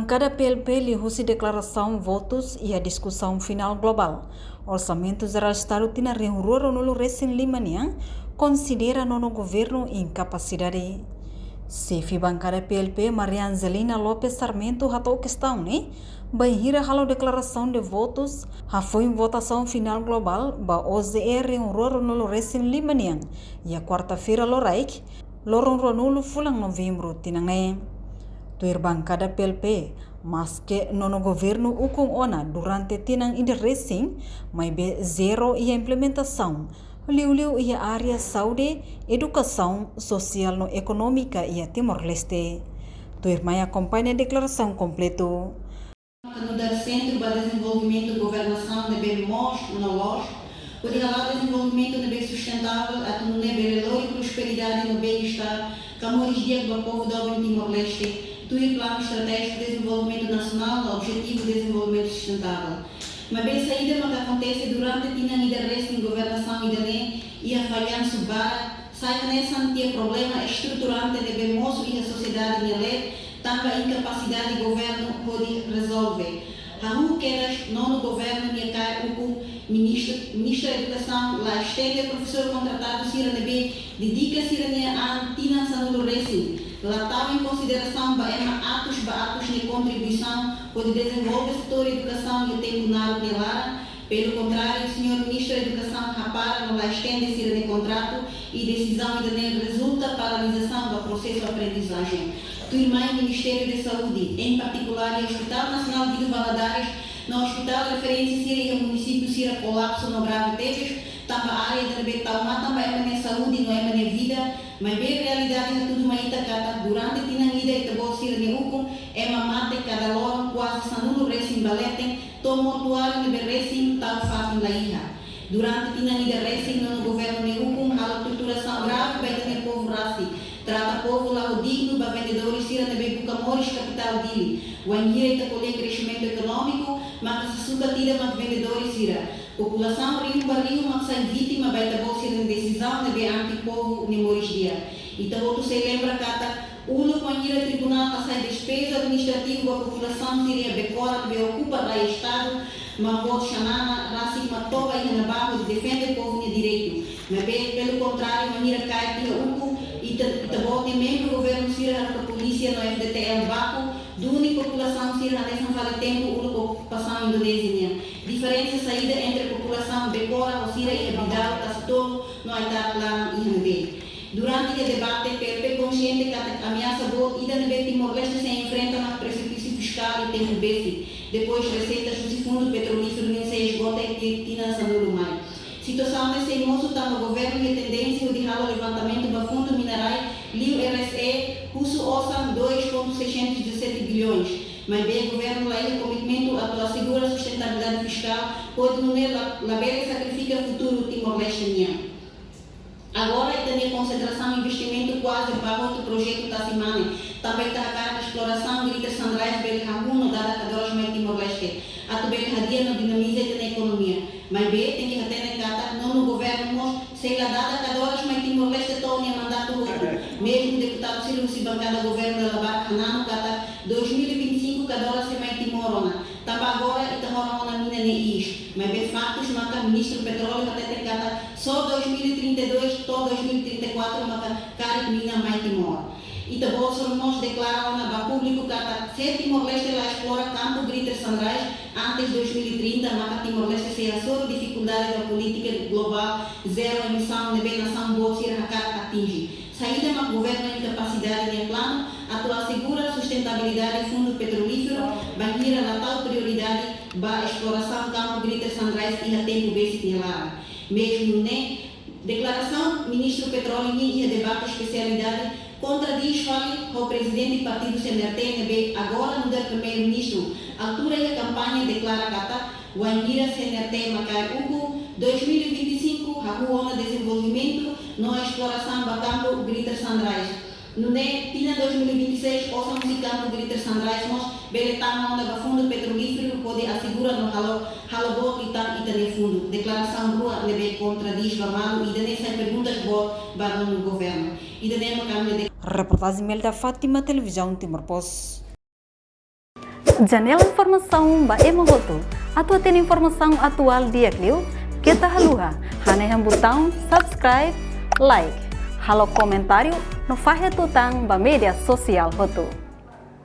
Bancada PLP lihusi declaração, votos e a discussão final global. Orçamento Geral do Estado tina reunroro no recém Limanian considera no governo incapacidade. Chefe bancada PLP Maria Angelina Lopes Sarmento ratou questão, né? Banhira halou declaração de votos, foi em votação final global, ba OZE reunroro no recém Limanian e a quarta-feira loraik, loron no fulang novembro tinang Tuir bancada PLP, mas que no governo ukung ona durante tinang enderecing, mas be zero e a implementação, liu e a área saúde, educação, social no econômica e a Timor-Leste. Tuir mai acompanha a declaração completo. No Centro para Desenvolvimento e Governação de BMOS, no LOS, o desenvolvimento de bem sustentável, a melhor e prosperidade no bem-estar, Camões Dias do povo do Timor-Leste, Tuir Plano Estratégico de Desenvolvimento Nacional no Objetivo de Desenvolvimento Sustentável. Mas bem saída que acontece durante a em governação e a falhança bara, sai nessa antiga problema estruturante de BMOS e a sociedade nele, também a incapacidade do governo pode resolver. Há quedas no governo e o ministro da Educação lá estende professor contratado Sira Nebe dedica-se a finançar no Recife. Lá estava em consideração atos de contribuição pode desenvolver o setor de educação e o tempo na Lara. Pelo contrário, o senhor ministro da Educação rapara no lá estende-se de contrato e decisão de resulta paralisação do processo de aprendizagem. Do irmão Ministério da Saúde, em particular o Hospital Nacional de Valadares, no Hospital Referência Síria e o município Síria colapso no Bravo Teves, também a área de Betalma, também é minha saúde, não é minha vida, mas bem realidade é tudo uma itacata, durante a tinanida e tabo Síria de Ucum, é uma mata cada loro, quase sanudo recém balete, todo mortuário de recém tal fato na ilha. Durante a tinanida recém no governo de Ucum, a torturação grave vai ter povo raci. Trata povo lá o digno para vendedores Sira de Bebucamores, capital dele. O angueira está colher crescimento econômico, mas se suga tira para vendedores Sira. População rio barrio, mas sai vítima vai ter bolsa de decisão de anti-povo nemores dia. Então, você se lembra que o angueira tribunal que sai despesa administrativa da população Síria becora que ocupa lá Estado, mas voto chamada raci matou aí na barra de defender o povo de direito. Mas pelo contrário, a maneira cai que o e também membro do governo Síria da polícia no FDTL Baco, do único população Síria nessa vale tempo a ocupação indonésia. Diferença saída entre a população Becora, o Síria e a Bidal, que se tornou no Aitar lá em Iranbê. Durante o debate, PLP consciente que a ameaça boa e da Timor-Leste se enfrenta na precipício fiscal e tempo base. Depois receitas do fundo petrolífero nem se esgota e finança no mar. Situação desse moço está no governo e a tendência de ralo levantamento do fundo mineral Liu RSE, custo orçam 2,617 bilhões. Mas bem, o governo lá e o commitmento a segura a sustentabilidade fiscal pode não laber sacrifica o futuro Timor-Leste. Agora tem a concentração e investimento quase para outro projeto da semana. Também está a cara de exploração grita Sandrais Belhamuno dada a Cadoras mais Timor-Leste. A Tubelhadia não dinamiza a economia. Mas bem, tem que ter em conta não no governo, se lá dada a Cadoras mais Timor-Leste torna mandato outro. Mesmo o deputado Ciro se bancada do governo da Labar Hanano Cata 2025 Cadoras se mais Timorona. Também agora Itamorona mina neis. Mas bem factos marca ministro do petróleo até tem cata só 2032 todo 2034 marca cara mina mais Timor. E também nós declaramos na público que se Timor-Leste lá explora campo Grita Sandrais antes de 2030, mas Timor-Leste se a sua dificuldade da política global, zero emissão de bem nação boa se atinge. Saída do governo em capacidade de plano, atuar segura sustentabilidade fundo petrolífero, banheira na tal prioridade para exploração campo Grita Sandrais e a tempo base lá. Mesmo né? Declaração ministro Petróleo e a debate especialidade contradiz fale ao presidente do partido CNRT agora no primeiro-ministro altura e a campanha declara cata o Anguira CNRT Macai Ugo 2025 a rua de desenvolvimento na exploração do campo Grita Sandrais no Tina 2026 ouçam o campo Grita Sandrais nós beletamos na fundo petrolífero pode assegurar no halobot e também fundo declaração rua leve contradiz normal e daí sai perguntas boas para o governo e daí Reportagem da Fátima, Televisão Timor-Post. Janela informação ba ema hotu. Atua tem informação atual dia Clio. Kita haluha. Haneham botão subscribe, like. Halo comentário no fahe tutang ba media sosial hotu.